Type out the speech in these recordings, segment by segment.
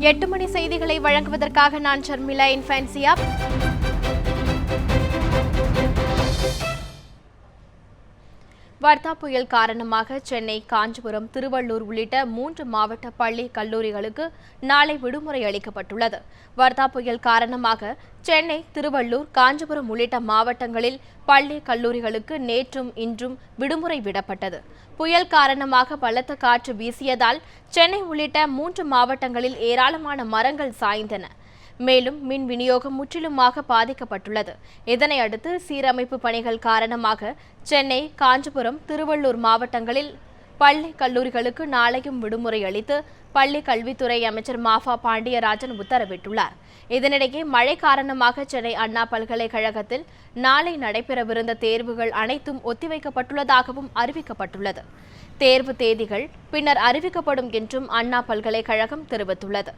8 மணி செய்திகளை வழங்குவதற்காக நான் ஷர்மிளா இன்ஃபான்சியா. வர்தா புயல் காரணமாக சென்னை, காஞ்சிபுரம், திருவள்ளூர் உள்ளிட்ட 3 மாவட்ட பள்ளி கல்லூரிகளுக்கு நாளை விடுமுறை அளிக்கப்பட்டுள்ளது. வர்தா புயல் காரணமாக சென்னை, திருவள்ளூர், காஞ்சிபுரம் உள்ளிட்ட மாவட்டங்களில் பள்ளி கல்லூரிகளுக்கு நேற்றும் இன்றும் விடுமுறை விடப்பட்டது. புயல் காரணமாக பலத்த காற்று வீசியதால் சென்னை உள்ளிட்ட 3 மாவட்டங்களில் ஏராளமான மரங்கள் சாய்ந்தன. மேலும் மின் விநியோகம் முற்றிலுமாக பாதிக்கப்பட்டுள்ளது. இதனையடுத்து சீரமைப்பு பணிகள் காரணமாக சென்னை, காஞ்சிபுரம், திருவள்ளூர் மாவட்டங்களில் பள்ளி கல்லூரிகளுக்கு நாளையும் விடுமுறை அளித்து பள்ளி கல்வித்துறை அமைச்சர் மாஃபா பாண்டியராஜன் உத்தரவிட்டுள்ளார். இதனிடையே மழை காரணமாக சென்னை அண்ணா பல்கலைக்கழகத்தில் நாளை நடைபெறவிருந்த தேர்வுகள் அனைத்தும் ஒத்திவைக்கப்பட்டுள்ளதாகவும் அறிவிக்கப்பட்டுள்ளது. தேர்வு தேதிகள் பின்னர் அறிவிக்கப்படும் என்றும் அண்ணா பல்கலைக்கழகம் தெரிவித்துள்ளது.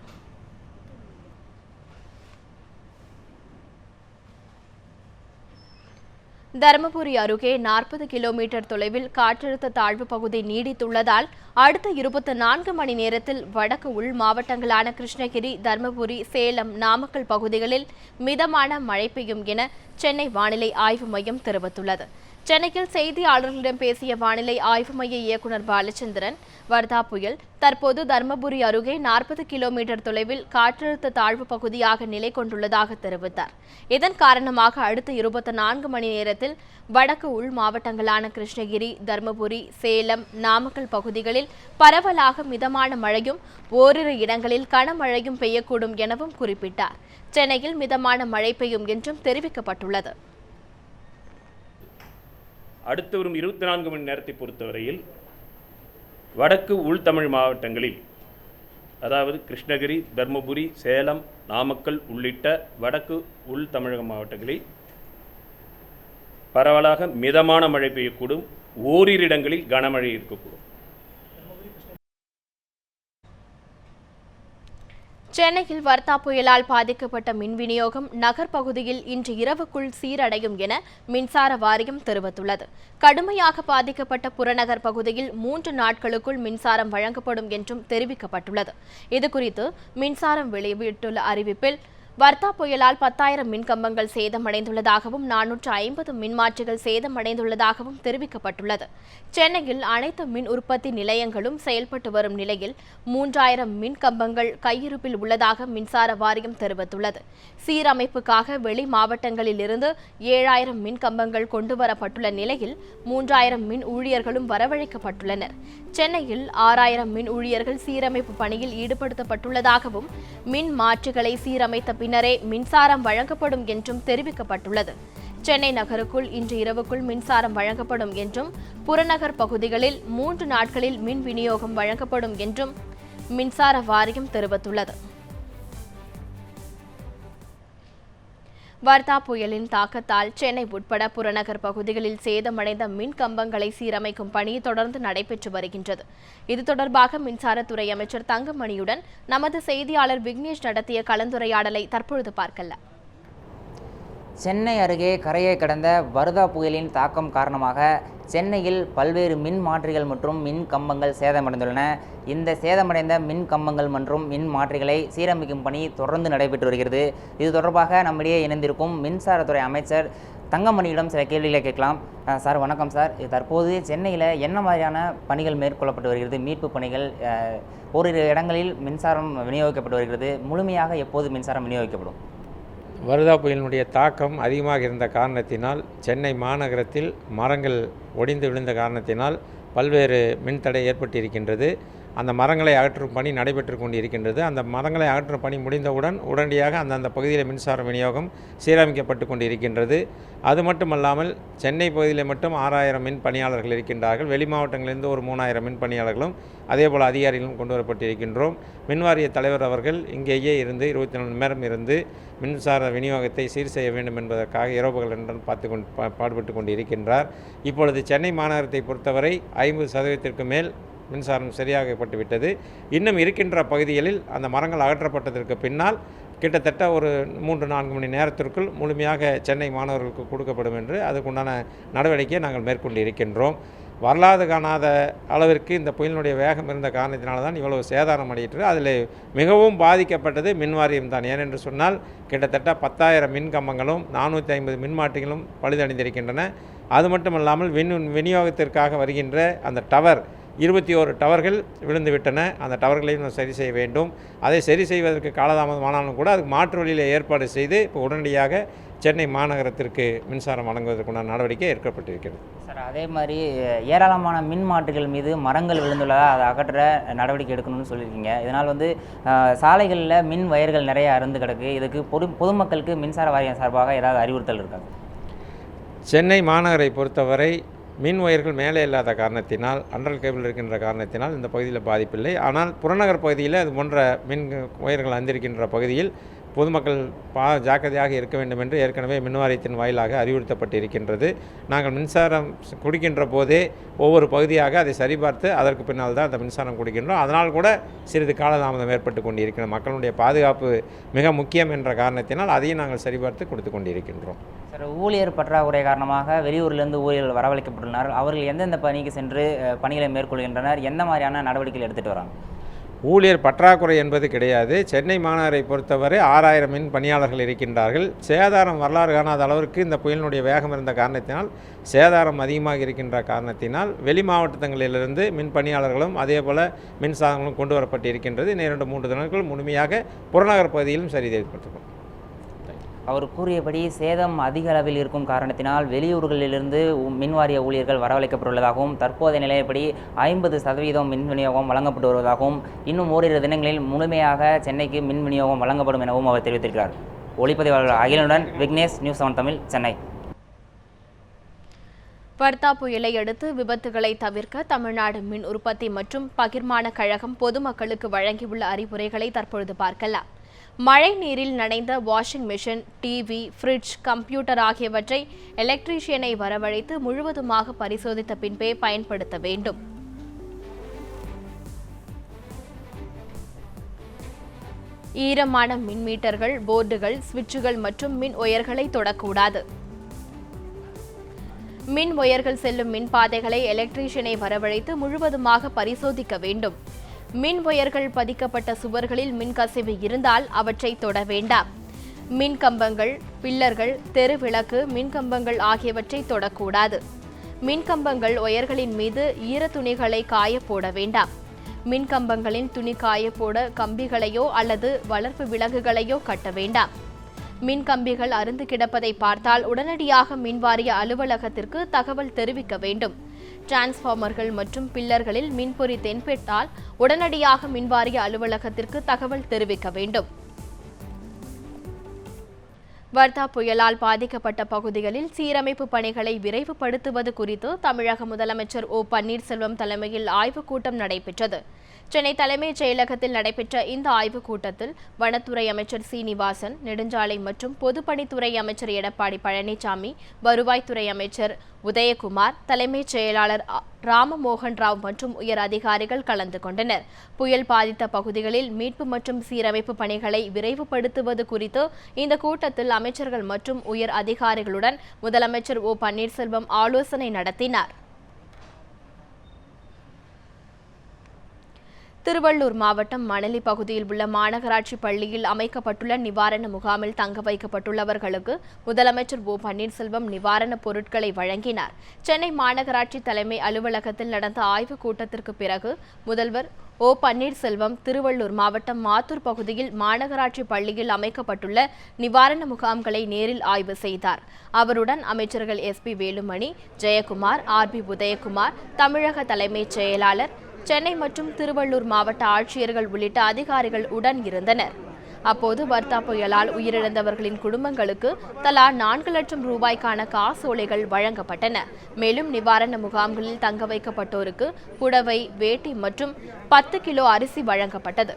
தருமபுரி அருகே 40 கிலோமீட்டர் தொலைவில் காற்றழுத்த தாழ்வு பகுதி நீடித்துள்ளதால் அடுத்த 24 மணி நேரத்தில் வடக்கு உள் மாவட்டங்களான கிருஷ்ணகிரி, தருமபுரி, சேலம், நாமக்கல் பகுதிகளில் மிதமான மழை பெய்யும் என சென்னை வானிலை ஆய்வு மையம் தெரிவித்துள்ளது. சென்னையில் செய்தியாளர்களிடம் பேசிய வானிலை ஆய்வு மைய இயக்குநர் பாலச்சந்திரன், வர்தா புயல் தற்போது தருமபுரி அருகே 40 கிலோமீட்டர் தொலைவில் காற்றழுத்த தாழ்வு பகுதியாக நிலை கொண்டுள்ளதாக தெரிவித்தார். இதன் காரணமாக அடுத்த 24 மணி நேரத்தில் வடக்கு உள் மாவட்டங்களான கிருஷ்ணகிரி, தருமபுரி, சேலம், நாமக்கல் பகுதிகளில் பரவலாக மிதமான மழையும் ஓரிரு இடங்களில் கனமழையும் பெய்யக்கூடும் எனவும் குறிப்பிட்டார். சென்னையில் மிதமான மழை பெய்யும் என்றும் தெரிவிக்கப்பட்டுள்ளது. அடுத்து வரும் 24 மணி நேரத்தை பொறுத்தவரையில் வடக்கு உள்தமிழ் மாவட்டங்களில், அதாவது கிருஷ்ணகிரி, தருமபுரி, சேலம், நாமக்கல் உள்ளிட்ட வடக்கு உள் தமிழக மாவட்டங்களில் பரவலாக மிதமான மழை பெய்யக்கூடும். ஓரிரு இடங்களில் கனமழை இருக்கக்கூடும். சென்னையில் வர்தா புயலால் பாதிக்கப்பட்ட மின் விநியோகம் நகர் பகுதியில் இன்று இரவுக்குள் சீரடையும் என மின்சார வாரியம் தெரிவித்துள்ளது. கடுமையாக பாதிக்கப்பட்ட புறநகர் பகுதியில் 3 நாட்களுக்குள் மின்சாரம் வழங்கப்படும் என்றும் தெரிவிக்கப்பட்டுள்ளது. இதுகுறித்து மின்சாரம் வெளியிட்டுள்ள அறிவிப்பில், வர்தா புயலால் 10,000 மின்கம்பங்கள் சேதமடைந்துள்ளதாகவும் 450 மின்மாற்றிகள் சேதமடைந்துள்ளதாகவும் தெரிவிக்கப்பட்டுள்ளது. சென்னையில் அனைத்து மின் உற்பத்தி நிலையங்களும் செயல்பட்டு வரும் நிலையில் 3000 மின்கம்பங்கள் கையிருப்பில் உள்ளதாக மின்சார வாரியம் தெரிவித்துள்ளது. சீரமைப்புக்காக வெளி மாவட்டங்களில் இருந்து 7000 மின்கம்பங்கள் கொண்டுவரப்பட்டுள்ள நிலையில் 3000 மின் ஊழியர்களும் வரவழைக்கப்பட்டுள்ளனர். சென்னையில் 6000 மின் ஊழியர்கள் சீரமைப்பு பணியில் ஈடுபடுத்தப்பட்டுள்ளதாகவும் மின் மாற்றிகளை சீரமைத்த பின்னரே மின்சாரம் வழங்கப்படும் என்றும் தெரிவிக்கப்பட்டுள்ளது. சென்னை நகருக்குள் இன்று இரவுக்குள் மின்சாரம் வழங்கப்படும் என்றும் புறநகர் பகுதிகளில் 3 நாட்களில் மின் விநியோகம் வழங்கப்படும் என்றும் மின்சார வாரியம் தெரிவித்துள்ளது. வர்தா புயலின் தாக்கத்தால் சென்னை உட்பட புறநகர் பகுதிகளில் சேதமடைந்த மின் கம்பங்களை சீரமைக்கும் பணி தொடர்ந்து நடைபெற்று வருகின்றது. இது தொடர்பாக மின்சாரத்துறை அமைச்சர் தங்கமணியுடன் நமது செய்தியாளர் விக்னேஷ் நடத்திய கலந்துரையாடலை தற்பொழுது பார்க்கலாம். சென்னை அருகே கரையை கடந்த வர்தா புயலின் தாக்கம் காரணமாக சென்னையில் பல்வேறு மின் மாற்றிகள் மற்றும் மின் கம்பங்கள் சேதமடைந்துள்ளன. இந்த சேதமடைந்த மின் கம்பங்கள் மற்றும் மின் மாற்றிகளை சீரமைக்கும் பணி தொடர்ந்து நடைபெற்று வருகிறது. இது தொடர்பாக நம்மிடையே இணைந்திருக்கும் மின்சாரத்துறை அமைச்சர் தங்கமணியிடம் சில கேள்விகளை கேட்கலாம். சார் வணக்கம் சார். தற்போது சென்னையில் என்ன மாதிரியான பணிகள் மேற்கொள்ளப்பட்டு வருகிறது? மீட்பு பணிகள், ஓரிரு இடங்களில் மின்சாரம் விநியோகிக்கப்பட்டு வருகிறது. முழுமையாக எப்போது மின்சாரம் விநியோகிக்கப்படும்? வர்தா புயலினுடைய தாக்கம் அதிகமாக இருந்த காரணத்தினால் சென்னை மாநகரத்தில் மரங்கள் ஒடிந்து விழுந்த காரணத்தினால் பல்வேறு மின்தடை ஏற்பட்டிருக்கின்றது. அந்த மரங்களை அகற்றும் பணி நடைபெற்று கொண்டிருக்கின்றது. அந்த மரங்களை அகற்றும் பணி முடிந்தவுடன் உடனடியாக அந்தந்த பகுதியில் மின்சார விநியோகம் சீரமைக்கப்பட்டு கொண்டிருக்கின்றது. அது மட்டுமல்லாமல் சென்னை பகுதியில் மட்டும் 6000 மின் பணியாளர்கள் இருக்கின்றார்கள். வெளி மாவட்டங்களிலிருந்து ஒரு 3000 மின் பணியாளர்களும் அதேபோல் அதிகாரிகளும் கொண்டு வரப்பட்டிருக்கின்றோம். மின்வாரிய தலைவர் அவர்கள் இங்கேயே இருந்து 24 மணி நேரம் இருந்து மின்சார விநியோகத்தை சீர் செய்ய வேண்டும் என்பதற்காக இரவுகள் என்றும் பாடுபட்டு கொண்டு இருக்கின்றார். இப்பொழுது சென்னை மாநகரத்தை பொறுத்தவரை 50% மேல் மின்சாரம் சரியாகப்பட்டுவிட்டது. இன்னும் இருக்கின்ற பகுதிகளில் அந்த மரங்கள் அகற்றப்பட்டதற்கு பின்னால் கிட்டத்தட்ட ஒரு 3-4 மணி நேரத்திற்குள் முழுமையாக சென்னை மாணவர்களுக்கு கொடுக்கப்படும் என்று அதுக்குண்டான நடவடிக்கையை நாங்கள் மேற்கொண்டு இருக்கின்றோம். வரலாறு காணாத அளவிற்கு இந்த புயலினுடைய வேகம் இருந்த காரணத்தினால தான் இவ்வளவு சேதாரம் அடையிற்று. அதில் மிகவும் பாதிக்கப்பட்டது மின் வாரியம் தான். ஏனென்று சொன்னால் கிட்டத்தட்ட 10,000 மின் கம்பங்களும் 450 மின்மாற்றிகளும் பழுதடைந்திருக்கின்றன. அது மட்டுமல்லாமல் விநியோகத்திற்காக வருகின்ற அந்த டவர் 21 டவர்கள் விழுந்துவிட்டன. அந்த டவர்களையும் சரி செய்ய வேண்டும். அதை சரி செய்வதற்கு காலதாமதமானாலும் கூட அதுக்கு மாற்று வழியில் ஏற்பாடு செய்து இப்போ உடனடியாக சென்னை மாநகரத்திற்கு மின்சாரம் வழங்குவதற்குண்டான நடவடிக்கை எடுக்கப்பட்டிருக்கிறது. சார், அதே மாதிரி ஏராளமான மின் மாற்றிகள் மீது மரங்கள் விழுந்துள்ளதாக அதை அகற்ற நடவடிக்கை எடுக்கணும்னு சொல்லியிருக்கீங்க. இதனால் சாலைகளில் மின் வயர்கள் நிறைய அறுந்து கிடக்கு. இதுக்கு பொதுமக்களுக்கு மின்சார வாரியம் சார்பாக ஏதாவது அறிவுறுத்தல் இருக்காங்க? சென்னை மாநகரை பொறுத்தவரை மின் ஒயர்கள் மேலே இல்லாத காரணத்தினால், அண்டர் கேபிள் இருக்கின்ற காரணத்தினால் இந்த பகுதியில் பாதிப்பில்லை. ஆனால் புறநகர் பகுதியில் அது போன்ற மின் ஒயர்கள் அந்திருக்கின்ற பகுதியில் பொதுமக்கள் ஜாக்கிரதையாக இருக்க வேண்டும் என்று ஏற்கனவே மின் வாரியத்தின் வாயிலாக அறிவுறுத்தப்பட்டிருக்கின்றது. நாங்கள் மின்சாரம் குடிக்கின்ற போதே ஒவ்வொரு பகுதியாக அதை சரிபார்த்து அதற்கு பின்னால் தான் அந்த மின்சாரம் குடிக்கின்றோம். அதனால் கூட சிறிது காலதாமதம் ஏற்பட்டு கொண்டிருக்கிறோம். மக்களுடைய பாதுகாப்பு மிக முக்கியம் என்ற காரணத்தினால் அதையும் நாங்கள் சரிபார்த்து கொடுத்து கொண்டிருக்கின்றோம். சார், ஊழியர் பற்றாக்குறை காரணமாக வெளியூரிலிருந்து ஊழியர்கள் வரவழைக்கப்பட்டுள்ளனர். அவர்கள் எந்தெந்த பணிக்கு சென்று பணிகளை மேற்கொள்கின்றனர்? எந்த மாதிரியான நடவடிக்கைகள் எடுத்துகிட்டு வராங்க? ஊழியர் பற்றாக்குறை என்பது கிடையாது. சென்னை மாநகரை பொறுத்தவரை 6,000 மின் பணியாளர்கள் இருக்கின்றார்கள். சேதாரம் வரலாறு காணாத அளவிற்கு இந்த புயலினுடைய வேகம் இருந்த காரணத்தினால், சேதாரம் அதிகமாக இருக்கின்ற காரணத்தினால் வெளி மாவட்டங்களிலிருந்து மின் பணியாளர்களும் அதே போல் மின் சாதனங்களும் கொண்டு வரப்பட்டு இருக்கின்றது. 2-3 தினங்கள் முழுமையாக புறநகர் பகுதியிலும் சரி செய்யப்பட்டிருக்கும். அவர் கூறியபடி சேதம் அதிக அளவில் இருக்கும் காரணத்தினால் வெளியூர்களிலிருந்து மின்வாரிய ஊழியர்கள் வரவழைக்கப்பட்டுள்ளதாகவும், தற்போதைய நிலையப்படி 50% மின் விநியோகம் வழங்கப்பட்டு வருவதாகவும், இன்னும் ஓரிரு தினங்களில் முழுமையாக சென்னைக்கு மின் விநியோகம் வழங்கப்படும் எனவும் அவர் தெரிவித்திருக்கிறார். ஒளிப்பதிவாளர் அகிலனுடன் விக்னேஷ், நியூஸ் 7 தமிழ், சென்னை. வர்தா புயலை அடுத்து விபத்துகளை தவிர்க்க தமிழ்நாடு மின் உற்பத்தி மற்றும் பகிர்மான கழகம் பொதுமக்களுக்கு வழங்கியுள்ள அறிவுரைகளை தற்பொழுது பார்க்கலாம். மழை நீரில் நனைந்த washing machine, TV, fridge, computer ஆகியவற்றை எலக்ட்ரீஷியனை வரவழைத்து முழுவதுமாக பரிசோதித்த பின்பே பயன்படுத்த வேண்டும். ஈரமான மின் மீட்டர்கள், போர்டுகள், சுவிட்சுகள் மற்றும் மின் ஒயர்களை தொடக்கூடாது. மின் ஒயர்கள் செல்லும் மின் பாதைகளை எலக்ட்ரீஷியனை வரவழைத்து முழுவதுமாக பரிசோதிக்க வேண்டும். மின் ஒயர்கள் பதிக்கப்பட்ட சுவர்களில் மின்கசிவு இருந்தால் அவற்றை தொட வேண்டாம். மின் கம்பங்கள், பில்லர்கள், தெருவிளக்கு, மின்கம்பங்கள் ஆகியவற்றை தொடக்கூடாது. மின்கம்பங்கள் ஒயர்களின் மீது ஈர துணிகளை காய போட வேண்டாம். மின்கம்பங்களின் துணி காய போட கம்பிகளையோ அல்லது வளர்ப்பு விலங்குகளையோ கட்ட வேண்டாம். மின்கம்பிகள் அறுந்து கிடப்பதை பார்த்தால் உடனடியாக மின்வாரிய அலுவலகத்திற்கு தகவல் தெரிவிக்க வேண்டும். டிரான்ஸ்பார்மர்கள் மற்றும் பில்லர்களில் மின்பொறி தென்பட்டால் உடனடியாக மின்வாரிய அலுவலகத்திற்கு தகவல் தெரிவிக்க வேண்டும். வர்தா புயலால் பாதிக்கப்பட்ட பகுதிகளில் சீரமைப்பு பணிகளை விரைவுபடுத்துவது குறித்து தமிழக முதலமைச்சர் ஓ பன்னீர்செல்வம் தலைமையில் ஆய்வுக் கூட்டம் நடைபெற்றது. சென்னை தலைமைச் செயலகத்தில் நடைபெற்ற இந்த ஆய்வுக் கூட்டத்தில் வனத்துறை அமைச்சர் சீனிவாசன், நெடுஞ்சாலை மற்றும் பொதுப்பணித்துறை அமைச்சர் எடப்பாடி பழனிசாமி, வருவாய்த்துறை அமைச்சர் உதயகுமார், தலைமைச் செயலாளர் ராமமோகன் ராவ் மற்றும் உயர் அதிகாரிகள் கலந்து கொண்டனர். புயல் பாதித்த பகுதிகளில் மீட்பு மற்றும் சீரமைப்பு பணிகளை விரைவுபடுத்துவது குறித்து இந்த கூட்டத்தில் அமைச்சர்கள் மற்றும் உயர் அதிகாரிகளுடன் முதலமைச்சர் ஓ பன்னீர்செல்வம் ஆலோசனை நடத்தினார். திருவள்ளூர் மாவட்டம் மணலி பகுதியில் உள்ள மாநகராட்சி பள்ளியில் அமைக்கப்பட்டுள்ள நிவாரண முகாமில் தங்க வைக்கப்பட்டுள்ளவர்களுக்கு முதலமைச்சர் ஓ பன்னீர்செல்வம் நிவாரணப் பொருட்களை வழங்கினார். சென்னை மாநகராட்சி தலைமை அலுவலகத்தில் நடந்த ஆய்வுக் கூட்டத்திற்கு பிறகு முதல்வர் ஓ பன்னீர்செல்வம் திருவள்ளூர் மாவட்டம் மாத்தூர் பகுதியில் மாநகராட்சி பள்ளியில் அமைக்கப்பட்டுள்ள நிவாரண முகாம்களை நேரில் ஆய்வு செய்தார். அவருடன் அமைச்சர்கள் SP வேலுமணி, ஜெயக்குமார், RB உதயகுமார், தமிழக தலைமைச் செயலாளர், சென்னை மற்றும் திருவள்ளூர் மாவட்ட ஆட்சியர்கள் உள்ளிட்ட அதிகாரிகள் உடன் இருந்தனர். அப்போது வர்தா புயலால் உயிரிழந்தவர்களின் குடும்பங்களுக்கு தலா 4 லட்சம் ரூபாய்க்கான காசோலைகள் வழங்கப்பட்டன. மேலும் நிவாரண முகாம்களில் தங்க வைக்கப்பட்டோருக்கு புடவை, வேட்டி மற்றும் 10 கிலோ அரிசி வழங்கப்பட்டது.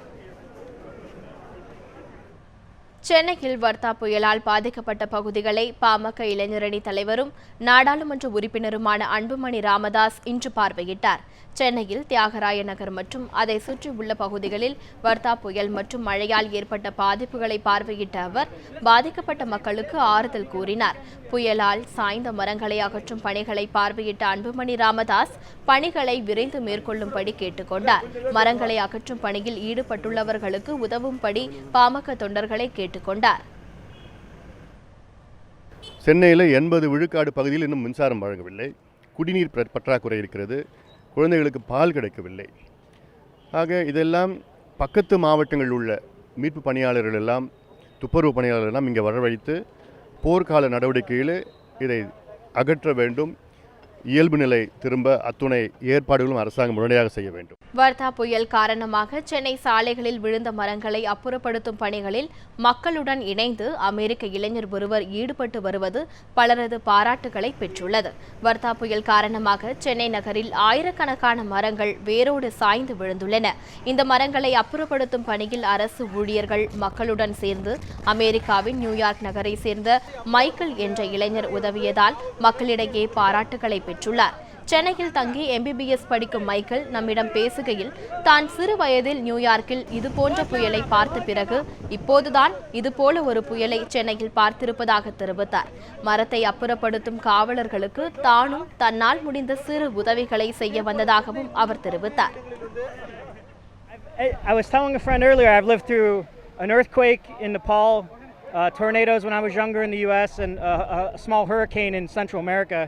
சென்னையில் வர்தா புயலால் பாதிக்கப்பட்ட பகுதிகளை பாமக இளைஞரணி தலைவரும் நாடாளுமன்ற உறுப்பினருமான அன்புமணி ராமதாஸ் இன்று பார்வையிட்டார். சென்னையில் தியாகராய நகர் மற்றும் அதை சுற்றியுள்ள பகுதிகளில் வர்தா புயல் மற்றும் மழையால் ஏற்பட்ட பாதிப்புகளை பார்வையிட்ட அவர் பாதிக்கப்பட்ட மக்களுக்கு ஆறுதல் கூறினார். புயலால் சாய்ந்த மரங்களை அகற்றும் பணிகளை பார்வையிட்ட அன்புமணி ராமதாஸ் பணிகளை விரைந்து மேற்கொள்ளும்படி கேட்டுக் கொண்டார். மரங்களை அகற்றும் பணியில் ஈடுபட்டுள்ளவர்களுக்கு உதவும்படி பாமக தொண்டர்களை கேட்டுக் கொண்டார். சென்னையில் 80 விழுக்காடு பகுதியில் இன்னும் மின்சாரம் வழங்கவில்லை. குடிநீர் பற்றாக்குறை இருக்கிறது. குழந்தைகளுக்கு பால் கிடைக்கவில்லை. ஆக இதெல்லாம் பக்கத்து மாவட்டங்களில் உள்ள மீட்பு பணியாளர்கள் எல்லாம், துப்புரவு பணியாளர்கள் எல்லாம் இங்கே வரவழைத்து போர்க்கால நடவடிக்கையில் இதை அகற்ற வேண்டும். இயல்பு நிலை திரும்ப அத்துணை ஏற்பாடுகளும் அரசாங்கம் உடனடியாக செய்ய வேண்டும். வர்தா புயல் காரணமாக சென்னை சாலைகளில் விழுந்த மரங்களை அப்புறப்படுத்தும் பணிகளில் மக்களுடன் இணைந்து அமெரிக்க இளைஞர் ஒருவர் ஈடுபட்டு வருவது பலரது பாராட்டுகளை பெற்றுள்ளது. வர்தா புயல் காரணமாக சென்னை நகரில் ஆயிரக்கணக்கான மரங்கள் வேரோடு சாய்ந்து விழுந்துள்ளன. இந்த மரங்களை அப்புறப்படுத்தும் பணியில் அரசு ஊழியர்கள் மக்களுடன் சேர்ந்து அமெரிக்காவின் நியூயார்க் நகரை சேர்ந்த மைக்கேல் என்ற இளைஞர் உதவியதால் மக்களிடையே பாராட்டுகளை பெற்றுள்ளார். சென்னையில் தங்கி MBBS படிக்கும் மைக்கேல் நம்மிடம் பேசுகையில் தான் சிறு வயதில் நியூயார்க்கில் இதுபோன்ற புயலை பார்த்த பிறகு இப்போதுதான் இதுபோல ஒரு புயலை சென்னையில் பார்த்திருப்பதாக தெரிவித்தார். மரத்தை அப்புறப்படுத்தும் காவலர்களுக்கு தானும் தன்னால் முடிந்த சிறு உதவிகளை செய்ய வந்ததாகவும் அவர் தெரிவித்தார். I was telling a friend earlier, I've lived through an earthquake in Nepal, tornadoes when I was younger in the US, and a small hurricane in Central America,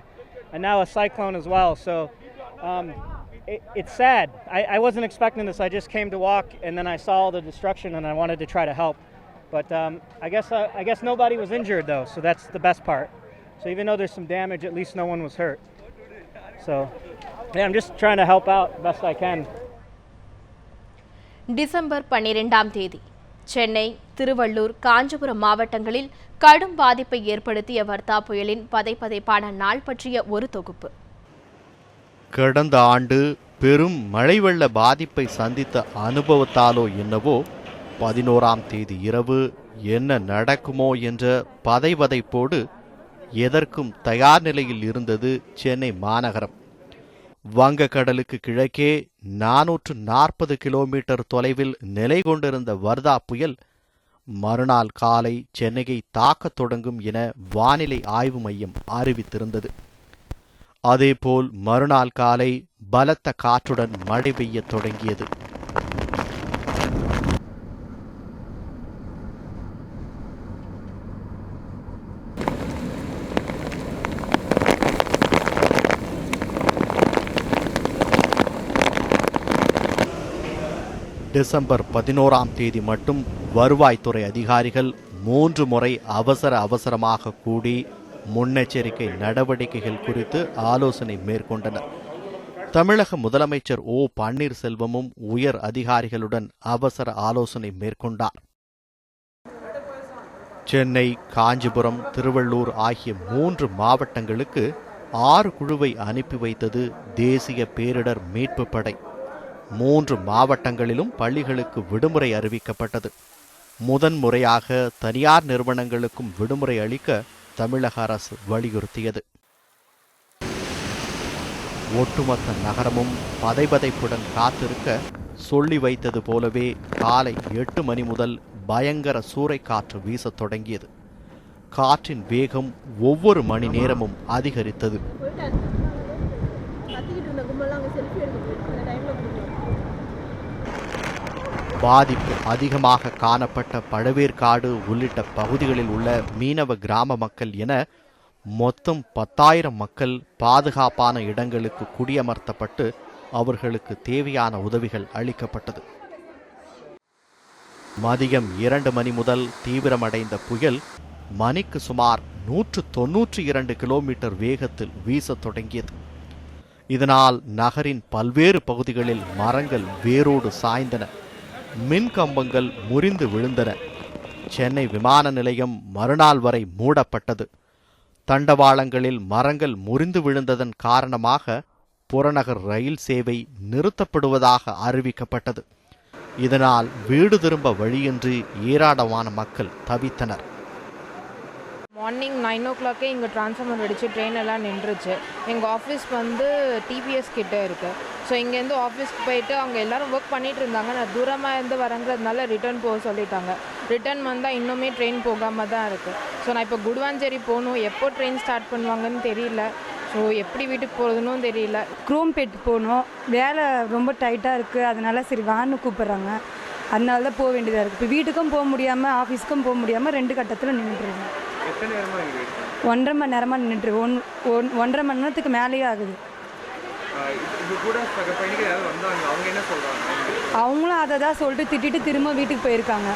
and now a cyclone as well. So it's sad. I wasn't expecting this. I just came to walk, and then I saw all the destruction, and I wanted to try to help. But I guess nobody was injured though, so that's the best part. So even though there's some damage, at least no one was hurt. So yeah, I'm just trying to help out best I can. December 12ஆம் தேதி சென்னை, திருவள்ளூர், காஞ்சிபுரம் மாவட்டங்களில் கடும் பாதிப்பை ஏற்படுத்திய வர்தா புயலின் பதைபதைப்பான நாள் பற்றிய ஒரு தொகுப்பு. கடந்த ஆண்டு பெரும் மழை வெள்ள பாதிப்பை சந்தித்த அனுபவத்தாலோ என்னவோ 11ஆம் தேதி இரவு என்ன நடக்குமோ என்ற பதைபதைப்போடு எதற்கும் தயார் நிலையில் இருந்தது சென்னை மாநகரம். வங்கக்கடலுக்கு கிழக்கே 440 கிலோமீட்டர் தொலைவில் நிலை கொண்டிருந்த வர்தா புயல் மறுநாள் காலை சென்னையை தாக்கத் தொடங்கும் என வானிலை ஆய்வு மையம் அறிவித்திருந்தது. அதேபோல் மறுநாள் காலை பலத்த காற்றுடன் மழை பெய்யத் தொடங்கியது. டிசம்பர் 11ஆம் தேதி மட்டும் வருவாய்த்துறை அதிகாரிகள் 3 முறை அவசரமாக கூடி முன்னெச்சரிக்கை நடவடிக்கைகள் குறித்து ஆலோசனை மேற்கொண்டனர். தமிழக முதலமைச்சர் ஓ பன்னீர்செல்வமும் உயர் அதிகாரிகளுடன் அவசர ஆலோசனை மேற்கொண்டார். சென்னை, காஞ்சிபுரம், திருவள்ளூர் ஆகிய 3 மாவட்டங்களுக்கு 6 குழுவை அனுப்பி வைத்தது தேசிய பேரிடர் மீட்பு படை. 3 மாவட்டங்களிலும் பள்ளிகளுக்கு விடுமுறை அறிவிக்கப்பட்டது. முதன்முறையாக தனியார் நிறுவனங்களுக்கும் விடுமுறை அளிக்க தமிழக அரசு வலியுறுத்தியது. ஒட்டுமொத்த நகரமும் பதைபதைப்புடன் காத்திருக்க சொல்லி வைத்தது போலவே காலை 8 மணி முதல் பயங்கர சூறைக்காற்று வீசத் தொடங்கியது. காற்றின் வேகம் ஒவ்வொரு மணி நேரமும் அதிகரித்தது. பாதிப்பு அதிகமாக காணப்பட்ட பழவேற்காடு உள்ளிட்ட பகுதிகளில் உள்ள மீனவ கிராம மக்கள் என மொத்தம் 10,000 மக்கள் பாதுகாப்பான இடங்களுக்கு குடியமர்த்தப்பட்டு அவர்களுக்கு தேவையான உதவிகள் அளிக்கப்பட்டது. மதியம் 2 மணி முதல் தீவிரமடைந்த புயல் மணிக்கு சுமார் 192 கிலோமீட்டர் வேகத்தில் வீசத் தொடங்கியது. இதனால் நகரின் பல்வேறு பகுதிகளில் மரங்கள் வேரோடு சாய்ந்தன. மின் கம்பங்கள் முறிந்து விழுந்தன. சென்னை விமான நிலையம் மறுநாள் வரை மூடப்பட்டது. தண்டவாளங்களில் மரங்கள் முறிந்து விழுந்ததன் காரணமாக புறநகர் ரயில் சேவை நிறுத்தப்படுவதாக அறிவிக்கப்பட்டது. இதனால் வீடு திரும்ப வழியின்றி ஏராளமான மக்கள் தவித்தனர். மார்னிங் 9 o'clock இங்கே ட்ரான்ஸ்ஃபார்மர் வெடிச்சு ட்ரெயின் எல்லாம் நின்றுச்சு. எங்கள் ஆஃபீஸ் வந்து டிபிஎஸ் கிட்டே இருக்குது. ஸோ இங்கேருந்து ஆஃபீஸ்க்கு போயிட்டு அவங்க எல்லோரும் ஒர்க் பண்ணிகிட்டு இருந்தாங்க. நான் தூரமாக இருந்து வரங்கிறதுனால ரிட்டர்ன் போக சொல்லிட்டாங்க. ரிட்டர்ன் வந்தால் இன்னுமே ட்ரெயின் போகாமல் தான் இருக்குது. ஸோ நான் இப்போ குடுவாஞ்சேரி போகணும். எப்போ ட்ரெயின் ஸ்டார்ட் பண்ணுவாங்கன்னு தெரியல. ஸோ எப்படி வீட்டுக்கு போகிறதுன்னு தெரியல. குரோம்பேட் போகணும். வேலை ரொம்ப டைட்டாக இருக்குது. அதனால சரி வான்னு கூப்பிட்றாங்க. அதனால தான் போக வேண்டியதாக இருக்குது. இப்போ வீட்டுக்கும் போக முடியாமல் ஆஃபீஸுக்கும் போக முடியாமல் 2 கட்டத்தில் நின்றுட்டுருக்கோம். 1.5 மணி நேரமாக நின்றுட்டு 1.5 மணி நேரத்துக்கு மேலேயே ஆகுது. அவங்களும் அதை தான் சொல்லிட்டு திட்டிட்டு திரும்ப வீட்டுக்கு போயிருக்காங்க.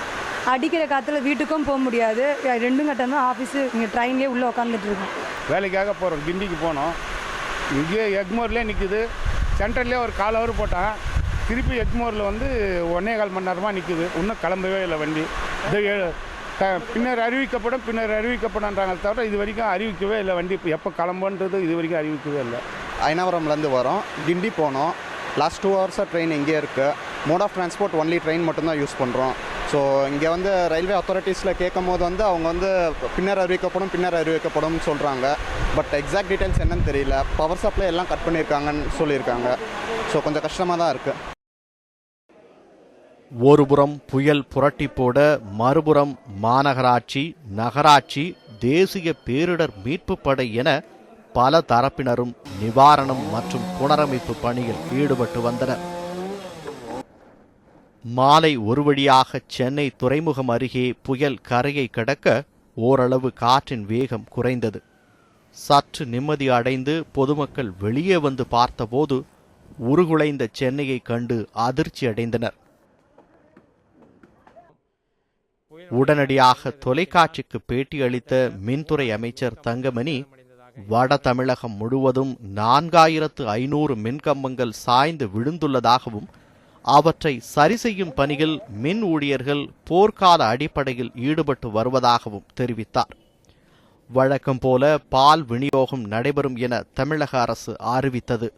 அடிக்கிற காற்றுல வீட்டுக்கும் போக முடியாது. 2 கட்டம் தான் ஆஃபீஸு. இங்கே ட்ரெயின்லேயே உள்ளே உட்காந்துட்டு இருக்கோம். வேலைக்காக போகிறோம். கிண்டிக்கு போனோம். இங்கேயே எக்மோர்லேயே நிற்குது. சென்ட்ரல்லே ஒரு 1/4 hour போட்டான். திருப்பி எக்மோரில் வந்து 1.25 மணி நேரமாக நிற்குது. இன்னும் கிளம்பவே இல்லை வண்டி. பின்னர் அறிவிக்கப்படும்ன்றாங்க தவிர இது வரைக்கும் அறிவிக்கவே இல்லை. வண்டி எப்போ கிளம்புன்றது இது வரைக்கும் அறிவிக்கவே இல்லை. அயனாவரம்லேருந்து வரோம். கிண்டி போனோம். லாஸ்ட் 2 hours ட்ரெயின் இங்கே இருக்குது. Mode of transport only train மட்டும்தான் யூஸ் பண்ணுறோம். ஸோ இங்கே வந்து ரயில்வே அத்தாரிட்டிஸில் கேட்கும் போது வந்து அவங்க வந்து பின்னர் அறிவிக்கப்படும் சொல்கிறாங்க. பட் எக்ஸாக்ட் டீட்டெயில்ஸ் என்னன்னு தெரியல. பவர் சப்ளை எல்லாம் கட் பண்ணியிருக்காங்கன்னு சொல்லியிருக்காங்க. ஸோ கொஞ்சம் கஷ்டமாக தான் இருக்குது. ஒருபுறம் புயல் புரட்டி போட, மறுபுறம் மாநகராட்சி, நகராட்சி, தேசிய பேரிடர் மீட்பு படை என பல தரப்பினரும் நிவாரணம் மற்றும் புனரமைப்பு பணியில் ஈடுபட்டு வந்தனர். மாலை ஒரு வழியாக சென்னை துறைமுகம் அருகே புயல் கரையை கடக்க ஓரளவு காற்றின் வேகம் குறைந்தது. சற்று நிம்மதி அடைந்து பொதுமக்கள் வெளியே வந்து பார்த்தபோது உருகுலைந்த சென்னையை கண்டு அதிர்ச்சி அடைந்தனர். உடனடியாக தொலைக்காட்சிக்கு பேட்டியளித்த மின்துறை அமைச்சர் தங்கமணி, வட தமிழகம் முழுவதும் 4500 மின்கம்பங்கள் சாய்ந்து விழுந்துள்ளதாகவும் அவற்றை சரி செய்யும் பணியில் மின் ஊழியர்கள் போர்க்கால அடிப்படையில் ஈடுபட்டு வருவதாகவும் தெரிவித்தார். வழக்கம் போல பால் விநியோகம் நடைபெறும் என தமிழக அரசு அறிவித்தது.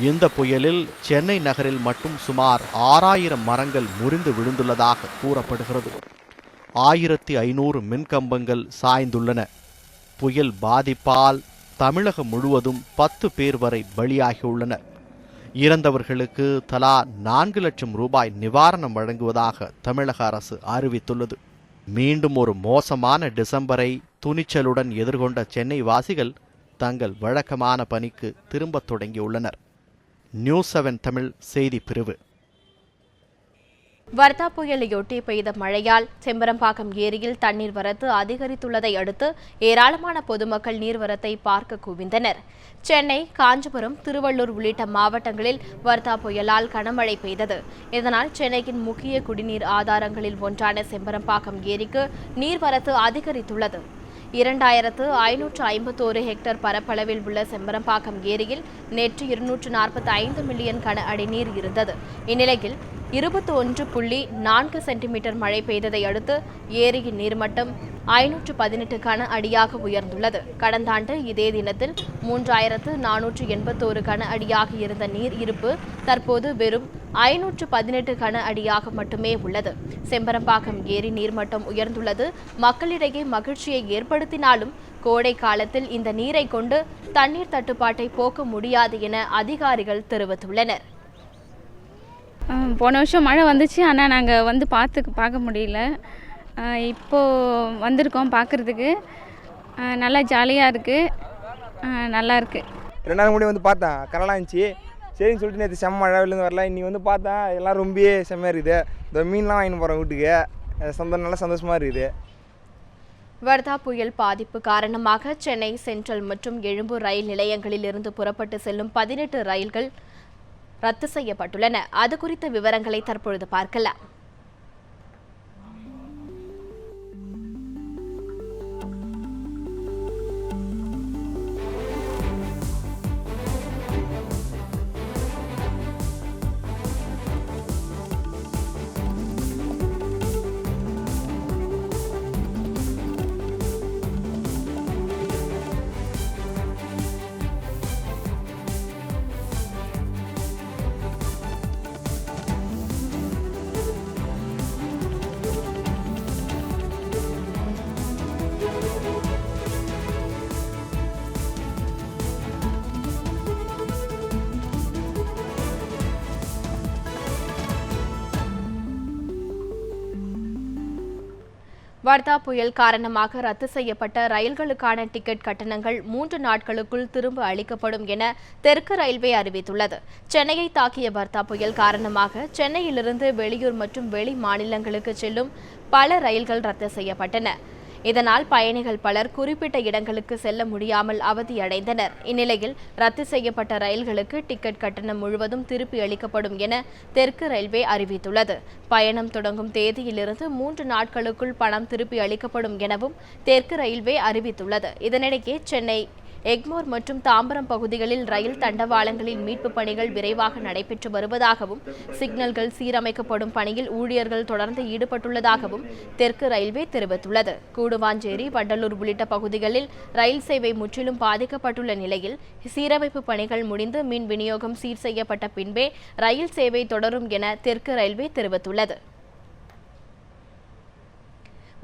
இந்த புயலில் சென்னை நகரில் மட்டும் சுமார் 6000 மரங்கள் முறிந்து விழுந்துள்ளதாக கூறப்படுகிறது. 1500 மின்கம்பங்கள் சாய்ந்துள்ளன. புயல் பாதிப்பால் தமிழகம் முழுவதும் 10 பேர் வரை பலியாகியுள்ளனர். இறந்தவர்களுக்கு தலா 4 லட்சம் ரூபாய் நிவாரணம் வழங்குவதாக தமிழக அரசு அறிவித்துள்ளது. மீண்டும் ஒரு மோசமான டிசம்பரை துணிச்சலுடன் எதிர்கொண்ட சென்னை வாசிகள் தங்கள் வழக்கமான பணிக்கு திரும்பத் தொடங்கியுள்ளனர். நியூஸ் 7 தமிழ் செய்தி பிரிவு. வர்தா புயலையொட்டி பெய்த மழையால் செம்பரம்பாக்கம் ஏரியில் தண்ணீர் வரத்து அதிகரித்துள்ளதை அடுத்து ஏராளமான பொதுமக்கள் நீர்வரத்தை பார்க்க குவிந்தனர். சென்னை, காஞ்சிபுரம், திருவள்ளூர் உள்ளிட்ட மாவட்டங்களில் வர்தா புயலால் கனமழை பெய்தது. இதனால் சென்னையின் முக்கிய குடிநீர் ஆதாரங்களில் ஒன்றான செம்பரம்பாக்கம் ஏரிக்கு நீர்வரத்து அதிகரித்துள்ளது. 2551 ஹெக்டேர் பரப்பளவில் உள்ள செம்பரம்பாக்கம் ஏரியில் நேற்று 245 மில்லியன் கன அடி நீர் இருந்தது. இந்நிலையில் 21.4 சென்டிமீட்டர் மழை பெய்ததை அடுத்து ஏரியின் நீர்மட்டம் 518 கன அடியாக உயர்ந்துள்ளது. கடந்த ஆண்டு இதே தினத்தில் 3481 கன அடியாக இருந்த நீர் இருப்பு தற்போது வெறும் 518 கன அடியாக மட்டுமே உள்ளது. செம்பரம்பாக்கம் ஏரி நீர்மட்டம் உயர்ந்துள்ளது மக்களிடையே மகிழ்ச்சியை ஏற்படுத்தினாலும் கோடை காலத்தில் இந்த நீரை கொண்டு தண்ணீர் தட்டுப்பாட்டை போக்க முடியாது என அதிகாரிகள் தெரிவித்துள்ளனர். போன வருஷம் மழை வந்துச்சு, ஆனால் நாங்கள் வந்து பார்க்க முடியல. இப்போது வந்திருக்கோம் பார்க்குறதுக்கு. நல்லா ஜாலியாக இருக்குது, நல்லா இருக்குது. 2 நாள் முன்னாடி வந்து பார்த்தேன், கரெக்டாக இருந்துச்சு. சரின்னு சொல்லிட்டு நேற்று செம்ம மழை வெளிலேருந்து வரல. இன்றைக்கி வந்து பார்த்தேன் எல்லாம் ரொம்பவே செம்மையாக இருக்குது. இந்த மீன்லாம் வாங்கிட்டு போகிறேன் வீட்டுக்கு. நல்லா சந்தோஷமாக இருக்குது. வர்தா புயல் பாதிப்பு காரணமாக சென்னை சென்ட்ரல் மற்றும் எழும்பூர் ரயில் நிலையங்களில் இருந்து புறப்பட்டு செல்லும் 18 ரயில்கள் ரத்து செய்யப்பட்டுள்ளன. அது குறித்த விவரங்களை தற்பொழுது பார்க்கலாம். வர்தா புயல் காரணமாக ரத்து செய்யப்பட்ட ரயில்களுக்கான டிக்கெட் கட்டணங்கள் 3 நாட்களுக்குள் திரும்ப அளிக்கப்படும் என தெற்கு ரயில்வே அறிவித்துள்ளது. சென்னையை தாக்கிய வர்தா புயல் காரணமாக சென்னையிலிருந்து வெளியூர் மற்றும் வெளி மாநிலங்களுக்கு செல்லும் பல ரயில்கள் ரத்து செய்யப்பட்டன. இதனால் பயணிகள் பலர் குறிப்பிட்ட இடங்களுக்கு செல்ல முடியாமல் அவதியடைந்தனர். இந்நிலையில் ரத்து செய்யப்பட்ட ரயில்களுக்கு டிக்கெட் கட்டணம் முழுவதும் திருப்பி அளிக்கப்படும் என தெற்கு ரயில்வே அறிவித்துள்ளது. பயணம் தொடங்கும் தேதியிலிருந்து 3 நாட்களுக்குள் பணம் திருப்பி அளிக்கப்படும் எனவும் தெற்கு ரயில்வே அறிவித்துள்ளது. இதனிடையே சென்னை எக்மோர் மற்றும் தாம்பரம் பகுதிகளில் ரயில் தண்டவாளங்களின் மீட்புப் பணிகள் விரைவாக நடைபெற்று வருவதாகவும் சிக்னல்கள் சீரமைக்கப்படும் பணியில் ஊழியர்கள் தொடர்ந்து ஈடுபட்டுள்ளதாகவும் தெற்கு ரயில்வே தெரிவித்துள்ளது. கூடுவாஞ்சேரி, வண்டலூர் உள்ளிட்ட பகுதிகளில் ரயில் சேவை முற்றிலும் பாதிக்கப்பட்டுள்ள நிலையில் சீரமைப்பு பணிகள் முடிந்து மின் விநியோகம் சீர் செய்யப்பட்ட பின்பே ரயில் சேவை தொடரும் என தெற்கு ரயில்வே தெரிவித்துள்ளது.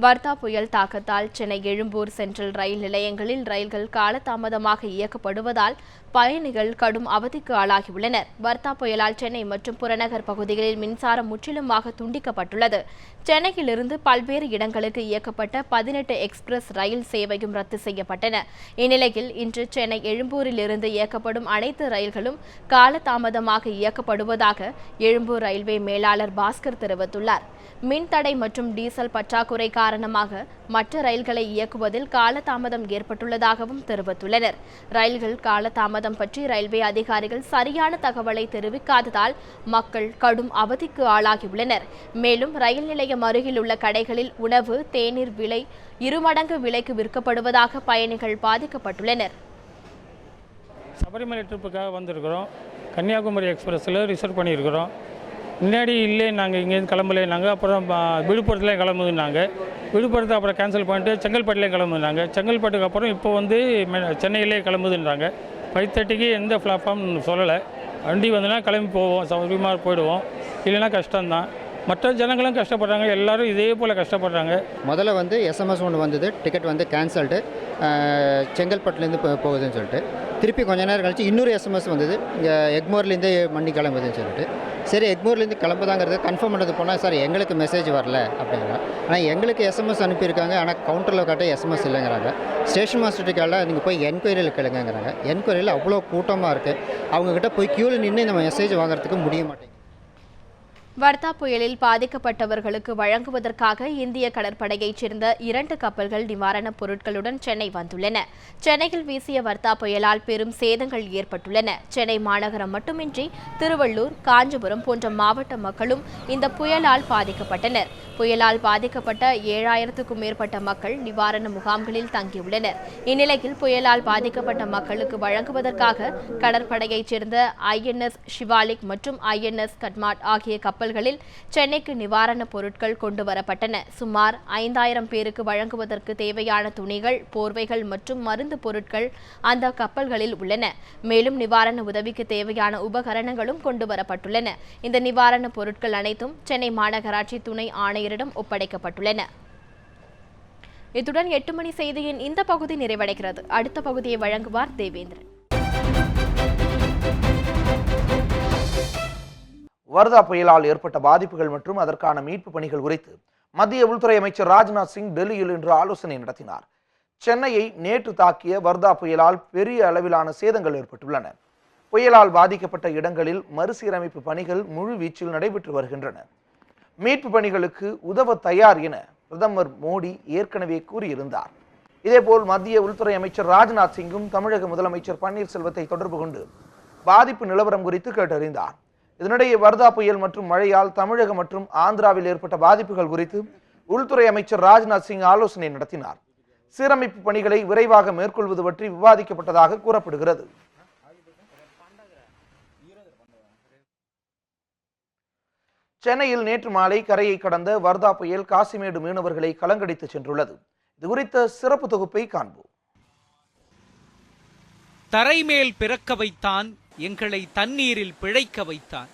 வர்தா புயல் தாக்கத்தால் சென்னை எழும்பூர் சென்ட்ரல் ரயில் நிலையங்களில் ரயில்கள் காலதாமதமாக இயக்கப்படுவதால் பயணிகள் கடும் அவதிக்கு ஆளாகியுள்ளனர். வர்தா புயலால் சென்னை மற்றும் புறநகர் பகுதிகளில் மின்சாரம் முற்றிலுமாக துண்டிக்கப்பட்டுள்ளது. சென்னையிலிருந்து பல்வேறு இடங்களுக்கு இயக்கப்பட்ட 18 எக்ஸ்பிரஸ் ரயில் சேவையும் ரத்து செய்யப்பட்டன. இந்நிலையில் இன்று சென்னை எழும்பூரிலிருந்து இயக்கப்படும் அனைத்து ரயில்களும் காலதாமதமாக இயக்கப்படுவதாக எழும்பூர் ரயில்வே மேலாளர் பாஸ்கர் தெரிவித்துள்ளார். மின்தடை மற்றும் டீசல் பற்றாக்குறை காரணமாக மற்ற ரயில்களை இயக்குவதில் காலதாமதம் ஏற்பட்டுள்ளதாகவும் தெரிவித்துள்ளனர். ரயில்கள் காலதாமதம் பற்றி ரயில்வே அதிகாரிகள் சரியான தகவலை தெரிவிக்காததால் மக்கள் கடும் அவதிக்கு ஆளாகியுள்ளனர். மேலும் ரயில் நிலையம் அருகில் உள்ள கடைகளில் உணவு, தேநீர் விலை 2 மடங்கு விலைக்கு விற்கப்படுவதாக பயணிகள் பாதிக்கப்பட்டுள்ளனர். சபரிமலை ட்ரிப்புக்காக வந்திருக்கிறோம். கன்னியாகுமரி எக்ஸ்பிரஸில் ரிசர்வ் பண்ணியிருக்கிறோம். முன்னாடி இல்லை, நாங்கள் இங்கேருந்து கிளம்பலைனாங்க. அப்புறம் விழுப்புரத்துலேயும் கிளம்புதுனாங்க. விழுப்புரத்தை அப்புறம் கேன்சல் பண்ணிட்டு செங்கல்பட்டுலேயும் கிளம்புதுனாங்க. செங்கல்பட்டுக்கு அப்புறம் இப்போ வந்து சென்னையிலே கிளம்புதுன்றாங்க. 5:30க்கு எந்த பிளாட்ஃபார்ம் சொல்லலை. வண்டி வந்துன்னா கிளம்பி போவோம், சௌகரியமாக போயிடுவோம். இல்லைன்னா கஷ்டம்தான். மற்ற ஜனங்களும் கஷ்டப்படுறாங்க. எல்லாரும் இதே போல் கஷ்டப்படுறாங்க. முதல்ல வந்து எஸ்எம்எஸ் ஒன்று வந்தது, டிக்கெட் வந்து கேன்சல்டு, செங்கல்பட்டுலேருந்து போகுதுன்னு சொல்லிட்டு. திருப்பி கொஞ்ச நேரம் கழிச்சு இன்னொரு எஸ்எம்எஸ் வந்தது, இங்கே எக்மோர்லேருந்து வண்டி கிளம்புதுன்னு சொல்லிட்டு. சரி, எக்மோர்லேருந்து கிளம்புதாங்கிறது கன்ஃபார்ம் பண்ணது போனால் சார் எங்களுக்கு மெசேஜ் வரல அப்படிங்கிறாங்க. ஆனால் எங்களுக்கு எஸ்எம்எஸ் அனுப்பியிருக்காங்க, ஆனால் கவுண்டரில் காட்ட எஸ்எம்எஸ் இல்லைங்கிறாங்க. ஸ்டேஷன் மாஸ்டர்கிட்ட கேட்டால் நீங்கள் போய் என்கொயரியில் கேளுங்கிறாங்க. என்கொயரியில் அவ்வளோ கூட்டமாக இருக்குது. அவங்கக்கிட்ட போய் க்யூவில் நின்று நம்ம மெசேஜ் வாங்குறதுக்கு முடிய மாட்டேங்குது. வர்தா புயலில் பாதிக்கப்பட்டவர்களுக்கு வழங்குவதற்காக இந்திய கடற்படையைச் சேர்ந்த 2 கப்பல்கள் நிவாரணப் பொருட்களுடன் சென்னை வந்துள்ளன. சென்னையில் வீசிய வர்தா புயலால் பெரும் சேதங்கள் ஏற்பட்டுள்ளன. சென்னை மாநகரம் மட்டுமின்றி திருவள்ளூர், காஞ்சிபுரம் போன்ற மாவட்ட மக்களும் இந்த புயலால் பாதிக்கப்பட்டனர். புயலால் பாதிக்கப்பட்ட 7000க்கும் மேற்பட்ட மக்கள் நிவாரண முகாம்களில் தங்கியுள்ளனர். இந்நிலையில் புயலால் பாதிக்கப்பட்ட மக்களுக்கு வழங்குவதற்காக கடற்படையைச் சேர்ந்த INS ஷிவாலிக் மற்றும் INS கட்மாட் ஆகிய கப்பல்களில் சென்னைக்கு நிவாரணப் பொருட்கள் கொண்டு வரப்பட்டன. சுமார் 5000 பேருக்கு வழங்குவதற்கு தேவையான துணிகள், போர்வைகள் மற்றும் மருந்து பொருட்கள் அந்த கப்பல்களில் உள்ளன. மேலும் நிவாரண உதவிக்கு தேவையான உபகரணங்களும் கொண்டு வரப்பட்டுள்ளன. இந்த நிவாரணப் பொருட்கள் அனைத்தும் சென்னை மாநகராட்சி துணை ஆணையரிடம் ஒப்படைக்கப்பட்டுள்ளன. இத்துடன் 8 மணி செய்தியின் இந்த பகுதி நிறைவடைகிறது. அடுத்த பகுதியை வழங்குவார் தேவேந்திரன். வர்தா புயலால் ஏற்பட்ட பாதிப்புகள் மற்றும் அதற்கான மீட்பு பணிகள் குறித்து மத்திய உள்துறை அமைச்சர் ராஜ்நாத் சிங் டெல்லியில் இன்று ஆலோசனை நடத்தினார். சென்னையை நேற்று தாக்கிய வர்தா புயலால் பெரிய அளவிலான சேதங்கள் ஏற்பட்டுள்ளன. புயலால் பாதிக்கப்பட்ட இடங்களில் மறுசீரமைப்பு பணிகள் முழு வீச்சில் நடைபெற்று வருகின்றன. மீட்பு பணிகளுக்கு உதவ தயார் என பிரதமர் மோடி ஏற்கனவே கூறியிருந்தார். இதேபோல் மத்திய உள்துறை அமைச்சர் ராஜ்நாத் சிங்கும் தமிழக முதலமைச்சர் பன்னீர்செல்வத்தை தொடர்பு கொண்டு பாதிப்பு நிலவரம் குறித்து கேட்டறிந்தார். இதனிடையே வர்தா புயல் மற்றும் மழையால் தமிழகம் மற்றும் ஆந்திராவில் ஏற்பட்ட பாதிப்புகள் குறித்து உள்துறை அமைச்சர் ராஜ்நாத் சிங் ஆலோசனை நடத்தினார். சீரமைப்பு பணிகளை விரைவாக மேற்கொள்வது பற்றி விவாதிக்கப்பட்டதாக கூறப்படுகிறது. சென்னையில் நேற்று மாலை கரையை கடந்த வர்தா புயல் காசிமேடு மீனவர்களை கலங்கடித்து சென்றுள்ளது. இது குறித்த சிறப்பு தொகுப்பை காண்போம். தரைமேல் பிறக்க வைத்தான், எங்களை தண்ணீரில் பிழைக்க வைத்தான்.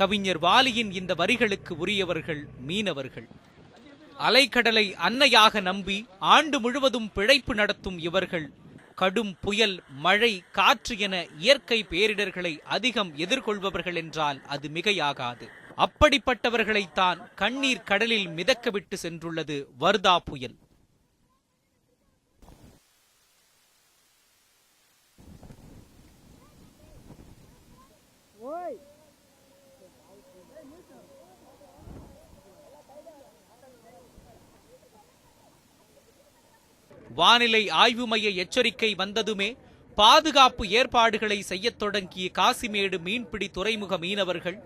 கவிஞர் வாலியின் இந்த வரிகளுக்கு உரியவர்கள் மீனவர்கள். அலைக்கடலை அன்னையாக நம்பி ஆண்டு முழுவதும் பிழைப்பு நடத்தும் இவர்கள் கடும் புயல், மழை, காற்று என இயற்கை பேரிடர்களை அதிகம் எதிர்கொள்பவர்கள் என்றால் அது மிகையாகாது. அப்படிப்பட்டவர்களைத்தான் கண்ணீர் கடலில் மிதக்கவிட்டு சென்றுள்ளது வர்தா புயல். வானிலை ஆய்வு மைய எச்சரிக்கை வந்ததுமே பாதுகாப்பு ஏற்பாடுகளை செய்யத் தொடங்கிய காசிமேடு மீன்பிடி துறைமுக மீனவர்கள்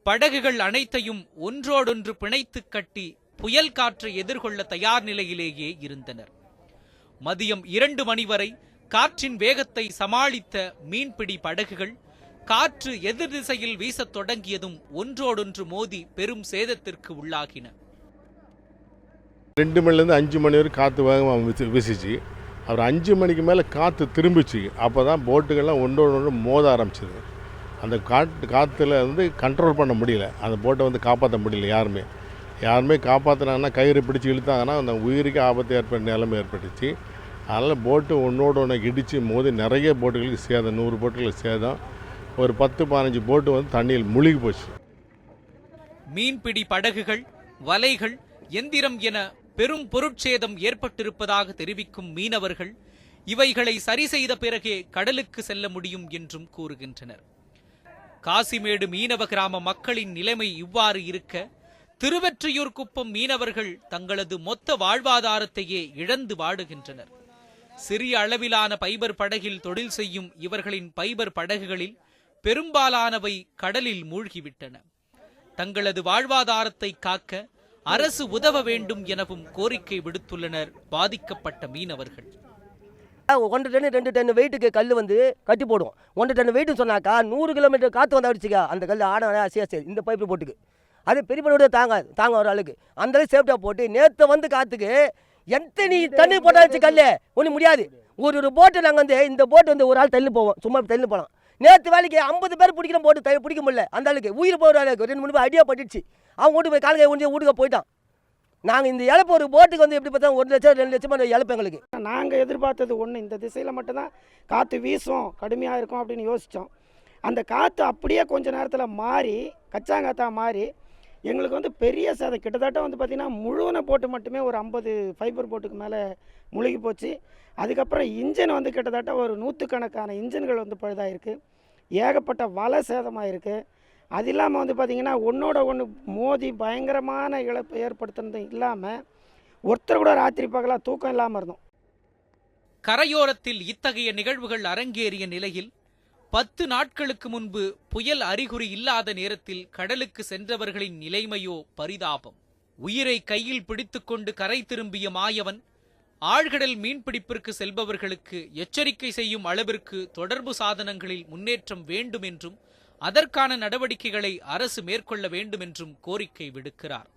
படகுகள் அனைத்தையும் ஒன்றோடொன்று பிணைத்து கட்டி புயல் காற்றை எதிர்கொள்ள தயார் நிலையிலேயே இருந்தனர். மதியம் 2 மணி வரை காற்றின் வேகத்தை சமாளித்த மீன்பிடி படகுகள் காற்று எதிர் திசையில் வீசத் தொடங்கியதும் ஒன்றோடொன்று மோதி பெரும் சேதத்திற்கு உள்ளாகின. 2 மணிலேருந்து 5 மணி வரை காற்று வேகமாக வீசிச்சு. அப்புறம் 5 மணிக்கு மேலே காற்று திரும்பிச்சு. அப்போ தான் போட்டுகள்லாம் ஒன்றோடு மோத ஆரம்பிச்சிது. அந்த காற்றுல கண்ட்ரோல் பண்ண முடியல. அந்த போட்டை காப்பாற்ற முடியல. யாருமே காப்பாற்றினாங்கன்னா கயிறு பிடிச்சி இழுத்தாங்கன்னா அந்த உயிருக்கு ஆபத்து ஏற்பட்ட நிலைமை ஏற்பட்டுச்சு. அதனால் போட்டு ஒன்றோடு ஒன்று இடித்து மோதி நிறைய போட்டுகளுக்கு சேதம், 100 போட்டுகளுக்கு சேதம். ஒரு 10-15 போட்டு தண்ணியில் முழுகி போச்சு. மீன்பிடி படகுகள், வலைகள், எந்திரம் என பெரும் பொருட்சேதம் ஏற்பட்டிருப்பதாக தெரிவிக்கும் மீனவர்கள் இவைகளை சரி செய்த பிறகே கடலுக்கு செல்ல முடியும் என்றும் கூறுகின்றனர். காசிமேடு மீனவ கிராம மக்களின் நிலைமை இவ்வாறு இருக்க, திருவெற்றியூர் குப்பம் மீனவர்கள் தங்களது மொத்த வாழ்வாதாரத்தையே இழந்து வாடுகின்றனர். சிறிய அளவிலான பைபர் படகில் தொழில் செய்யும் இவர்களின் பைபர் படகுகளில் பெரும்பாலானவை கடலில் மூழ்கிவிட்டன. தங்களது வாழ்வாதாரத்தை காக்க அரசு உதவ வேண்டும் எனவும் கோரிக்கை விடுத்துள்ளனர் பாதிக்கப்பட்ட மீனவர்கள். 1 டன் 2 டன் வெயிட்டுக்கு கல் கட்டி போடும். 1 டன் வெயிட்டு சொன்னாக்கா 100 கிலோமீட்டர் காற்று அடிச்சுக்கா அந்த கல் ஆடாது. இந்த பைப்பு போட்டுக்கு அது பெரிய பையோட தாங்க ஒரு ஆளுக்கு அந்த அளவுக்கு சேஃப்டியாக போட்டு நேற்று காற்றுக்கு எத்தனை தண்ணி போட்டாச்சு கல் ஒன்றும் முடியாது. ஒரு போட்டு நாங்கள் இந்த போட்டு ஒரு ஆள் தள்ளி போவோம், சும்மா தள்ளி போகலாம். நேற்று வேலைக்கு 50 பேர் பிடிக்கிற போட்டு பிடிக்க முடியல. அந்த ஆளுக்கு உயிர் போகிற ஆளுக்கு 2-3 பேர் அடியாக பட்டுச்சு. அவன் வீட்டு போய் காலகை ஒன்று வீட்டுக்கு போயிட்டான். நாங்கள் இந்த இழப்பு ஒரு போட்டுக்கு எப்படி பார்த்தா 1 லட்சம் 2 லட்சம் இழப்பு எங்களுக்கு. நாங்கள் எதிர்பார்த்தது ஒன்று, இந்த திசையில் மட்டும்தான் காற்று வீசும், கடுமையாக இருக்கும் அப்படின்னு யோசித்தோம். அந்த காற்று அப்படியே கொஞ்சம் நேரத்தில் மாறி கச்சாங்காத்தா மாறி எங்களுக்கு பெரிய சேதம். கிட்டத்தட்ட பார்த்திங்கன்னா முழுவன போட்டு மட்டுமே ஒரு 50 ஃபைபர் போட்டுக்கு மேலே முழுகி போச்சு. அதுக்கப்புறம் இன்ஜின் கிட்டத்தட்ட ஒரு 100கணக்கான இன்ஜின்கள் பழுதாயிருக்கு. ஏகப்பட்ட வலை சேதமாயிருக்கு. அது இல்லாமல் பார்த்திங்கன்னா ஒன்றோட ஒன்று மோதி பயங்கரமான இழப்பு ஏற்படுத்துனது இல்லாமல் ஒருத்தர் கூட ராத்திரி பகலாக தூக்கம் இல்லாமல் இருந்தோம். கரையோரத்தில் இத்தகைய நிகழ்வுகள் அரங்கேறிய நிலையில் 10 நாட்களுக்கு முன்பு புயல் அறிகுறி இல்லாத நேரத்தில் கடலுக்கு சென்றவர்களின் நிலைமையோ பரிதாபம். உயிரை கையில் பிடித்துக்கொண்டு கரை திரும்பிய மாயவன் ஆழ்கடல் மீன்பிடிப்பிற்கு செல்பவர்களுக்கு எச்சரிக்கை செய்யும் அளவிற்கு தொடர்பு சாதனங்களில் முன்னேற்றம் வேண்டும் என்றும் அதற்கான நடவடிக்கைகளை அரசு மேற்கொள்ள வேண்டும் என்றும் கோரிக்கை விடுக்கிறார்.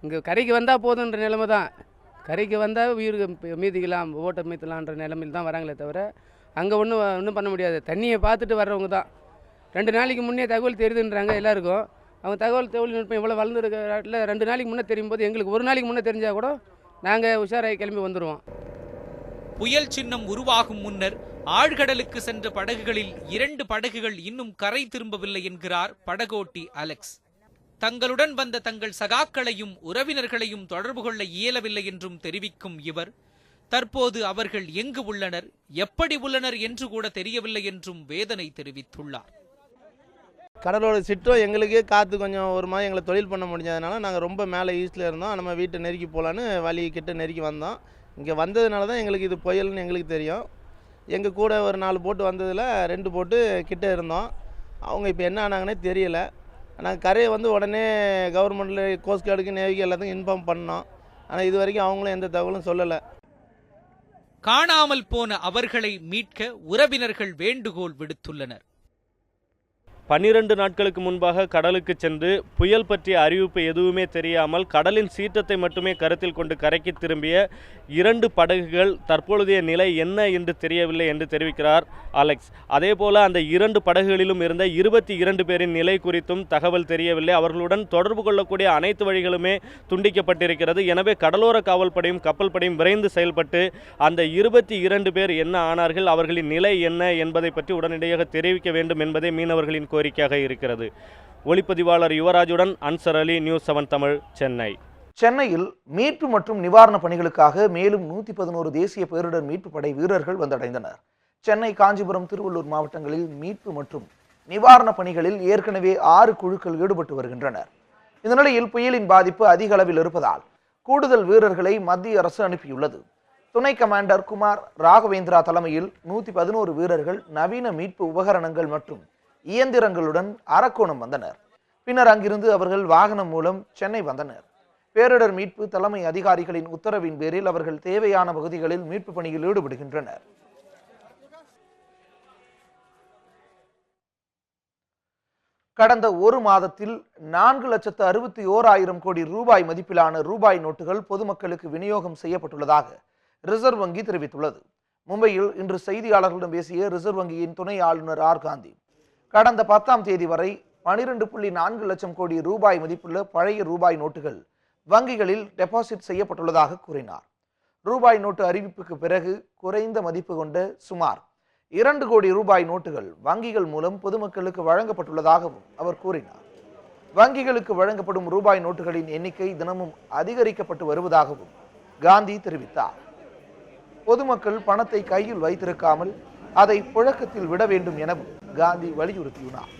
இங்கே கரைக்கு வந்தால் போதுன்ற நிலைமை தான். கரைக்கு வந்தால் உயிர் மீதிக்கலாம், ஓட்ட மீத்தலான்ற நிலைமையில் தான் வராங்களே தவிர அங்கே ஒன்றும் பண்ண முடியாது. தண்ணியை பார்த்துட்டு வர்றவங்க தான். 2 நாளைக்கு முன்னே தகவல் தெரியுதுன்றாங்க எல்லாருக்கும். அவங்க தகவல் தொழில்நுட்பம் இவ்வளோ வளர்ந்துருக்க நாட்டில் 2 நாளைக்கு முன்னே தெரியும் போது எங்களுக்கு 1 நாளைக்கு முன்னே தெரிஞ்சால் கூட நாங்கள் உஷாராகி கிளம்பி வந்துடுவோம். புயல் சின்னம் உருவாகும் முன்னர் ஆழ்கடலுக்கு சென்ற படகுகளில் 2 படகுகள் இன்னும் கரை திரும்பவில்லை என்கிறார் படகோட்டி அலெக்ஸ். தங்களுடன் வந்த தங்கள் சகாக்களையும் உறவினர்களையும் தொடர்பு கொள்ள இயலவில்லை என்றும் தெரிவிக்கும் இவர், தற்போது அவர்கள் எங்கு உள்ளனர், எப்படி உள்ளனர் என்று கூட தெரியவில்லை என்றும் வேதனை தெரிவித்துள்ளார். கடலோட சிட்டம் எங்களுக்கு காற்று கொஞ்சம் ஒரு மாதிரி எங்களை தொழில் பண்ண முடிஞ்சதுனால நாங்கள் ரொம்ப மேலே ஈஸ்டில் இருந்தோம். நம்ம வீட்டை நெருக்கி போகலான்னு வழி கிட்ட நெருக்கி வந்தோம். இங்கே வந்ததுனால தான் எங்களுக்கு இது புயல்னு எங்களுக்கு தெரியும். எங்கள் கூட ஒரு 4 போட்டு வந்ததில் 2 போட்டு கிட்டே இருந்தோம். அவங்க இப்போ என்ன ஆனாங்கன்னே தெரியலை. நாங்கள் கரையை உடனே கவர்மெண்ட்டில் கோஸ்ட் கார்டுக்கு நேவிக்கு எல்லாத்துக்கும் இன்ஃபார்ம் பண்ணோம். ஆனால் இது வரைக்கும் அவங்களும் எந்த தகவலும் சொல்லலை. காணாமல் போன அவர்களை மீட்க உறவினர்கள் வேண்டுகோள் விடுத்துள்ளனர். 12 நாட்களுக்கு முன்பாக கடலுக்கு சென்று புயல் பற்றிய அறிவிப்பு எதுவுமே தெரியாமல் கடலின் சீற்றத்தை மட்டுமே கருத்தில் கொண்டு கரைக்கு திரும்பிய 2 படகுகள் தற்பொழுதைய நிலை என்ன என்று தெரியவில்லை என்று தெரிவிக்கிறார் அலெக்ஸ். அதேபோல அந்த 2 படகுகளிலும் இருந்த 22 பேரின் நிலை குறித்தும் தகவல் தெரியவில்லை. அவர்களுடன் தொடர்பு கொள்ளக்கூடிய அனைத்து வழிகளுமே துண்டிக்கப்பட்டிருக்கிறது. எனவே கடலோர காவல் படையும் கப்பல் படையும் விரைந்து செயல்பட்டு அந்த 22 பேர் என்ன ஆனார்கள், அவர்களின் நிலை என்ன என்பதை பற்றி உடனடியாக தெரிவிக்க வேண்டும் என்பதே மீனவர்களின் கோரிக்கை. கோரிக்கையாக இருக்கிறது. ஒளிப்பதிவாளர் யுவராஜுடன் அன்சர் அலி, நியூஸ் 7 தமிழ், சென்னை. சென்னையில் மீட்பு மற்றும் நிவாரண பணிகளுக்காக மேலும் 111 தேசிய பேரிடர் மீட்பு படை வீரர்கள் வந்தடைந்தனர். சென்னை, காஞ்சிபுரம், திருவள்ளூர் மாவட்டங்களில் மீட்பு மற்றும் நிவாரண பணிகளில் ஏற்கனவே 6 குழுக்கள் ஈடுபட்டு வருகின்றனர். இந்த நிலையில் புயலின் பாதிப்பு அதிக அளவில் இருப்பதால் கூடுதல் வீரர்களை மத்திய அரசு அனுப்பியுள்ளது. துணை கமாண்டர் குமார் ராகவேந்திரா தலைமையில் 111 வீரர்கள் நவீன மீட்பு உபகரணங்கள் மற்றும் இயந்திரங்களுடன் அரக்கோணம் வந்தனர். பின்னர் அங்கிருந்து அவர்கள் வாகனம் மூலம் சென்னை வந்தனர். பேரிடர் மீட்பு தலைமை அதிகாரிகளின் உத்தரவின் பேரில் அவர்கள் தேவையான பகுதிகளில் மீட்பு பணியில் ஈடுபடுகின்றனர். கடந்த ஒரு மாதத்தில் 4,61,000 கோடி ரூபாய் மதிப்பிலான ரூபாய் நோட்டுகள் பொதுமக்களுக்கு விநியோகம் செய்யப்பட்டுள்ளதாக ரிசர்வ் வங்கி தெரிவித்துள்ளது. மும்பையில் இன்று செய்தியாளர்களிடம் பேசிய ரிசர்வ் வங்கியின் துணை ஆளுநர் ஆர் காந்தி, கடந்த 10ஆம் தேதி வரை 12.4 லட்சம் கோடி ரூபாய் மதிப்புள்ள பழைய ரூபாய் நோட்டுகள் வங்கிகளில் டெபாசிட் செய்யப்பட்டுள்ளதாக கூறினார். ரூபாய் நோட்டு அறிவிப்புக்கு பிறகு குறைந்த மதிப்பு கொண்ட சுமார் 2 கோடி ரூபாய் நோட்டுகள் வங்கிகள் மூலம் பொதுமக்களுக்கு வழங்கப்பட்டுள்ளதாகவும் அவர் கூறினார். வங்கிகளுக்கு வழங்கப்படும் ரூபாய் நோட்டுகளின் எண்ணிக்கை தினமும் அதிகரிக்கப்பட்டு வருவதாகவும் காந்தி தெரிவித்தார். பொதுமக்கள் பணத்தை கையில் வைத்திருக்காமல் அதை புழக்கத்தில் விட வேண்டும் எனவும் காந்தி வலியுறுத்தியுள்ளார்.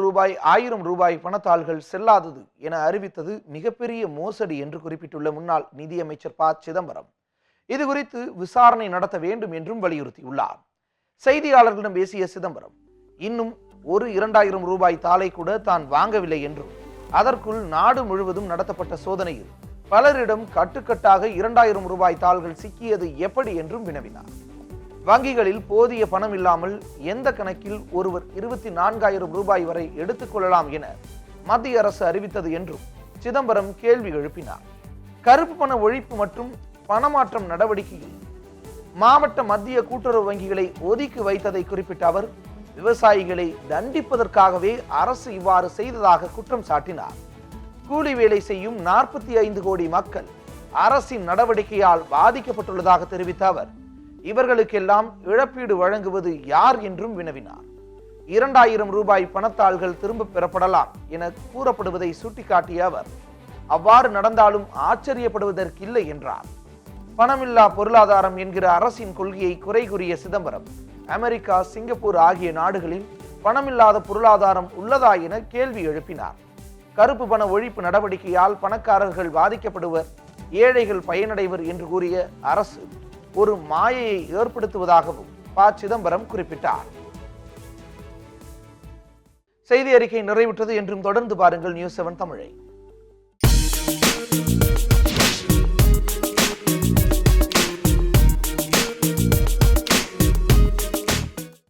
ரூபாய் 1000 ரூபாய் பணத்தாள்கள் செல்லாதது என அறிவித்தது மிகப்பெரிய மோசடி என்று குறிப்பிட்டுள்ள முன்னாள் நிதியமைச்சர் ப. சிதம்பரம் இது குறித்து விசாரணை நடத்த வேண்டும் என்றும் வலியுறுத்தியுள்ளார். செய்தியாளர்களிடம் பேசிய சிதம்பரம், இன்னும் 2000 ரூபாய் தாளை கூட தான் வாங்கவில்லை என்றும், அதற்குள் நாடு முழுவதும் நடத்தப்பட்ட சோதனையில் பலரிடம் கட்டுக்கட்டாக 2000 ரூபாய் தாள்கள் சிக்கியது எப்படி என்றும் வினவினார். வங்கிகளில் போதிய பணம் இல்லாமல் எந்த கணக்கில் ஒருவர் 24,000 ரூபாய் வரை எடுத்துக்கொள்ளலாம் என மத்திய அரசு அறிவித்தது என்றும் சிதம்பரம் கேள்வி எழுப்பினார். கருப்பு பண ஒழிப்பு மற்றும் பணமாற்றம் நடவடிக்கையில் மாவட்ட மத்திய கூட்டுறவு வங்கிகளை ஒதுக்கி வைத்ததை குறிப்பிட்ட அவர், விவசாயிகளை தண்டிப்பதற்காகவே அரசு இவ்வாறு செய்ததாக குற்றம் சாட்டினார். கூலி வேலை செய்யும் 45 கோடி மக்கள் அரசின் நடவடிக்கையால் பாதிக்கப்பட்டுள்ளதாக தெரிவித்த அவர், இவர்களுக்கெல்லாம் இழப்பீடு வழங்குவது யார் என்றும் வினவினார். 2000 ரூபாய் பணத்தாள்கள் திரும்ப பெறப்படலாம் என கூறப்படுவதை சுட்டிக்காட்டிய அவர், அவ்வாறு நடந்தாலும் ஆச்சரியப்படுவதற்கில்லை என்றார். பணமில்லா பொருளாதாரம் என்கிற அரசின் கொள்கையை குறை கூறிய சிதம்பரம், அமெரிக்கா, சிங்கப்பூர் ஆகிய நாடுகளில் பணமில்லாத பொருளாதாரம் உள்ளதா என கேள்வி எழுப்பினார். கருப்பு பண ஒழிப்பு நடவடிக்கையால் பணக்காரர்கள் பாதிக்கப்படுவர், ஏழைகள் பயனடைவர் என்று கூறிய அரசு ஒரு மாயையை ஏற்படுத்துவதாகவும் ப. சிதம்பரம் குறிப்பிட்டார். செய்தி அறிக்கை நிறைவுற்றது. என்றும் தொடர்ந்து பாருங்கள் நியூஸ் 7 தமிழை.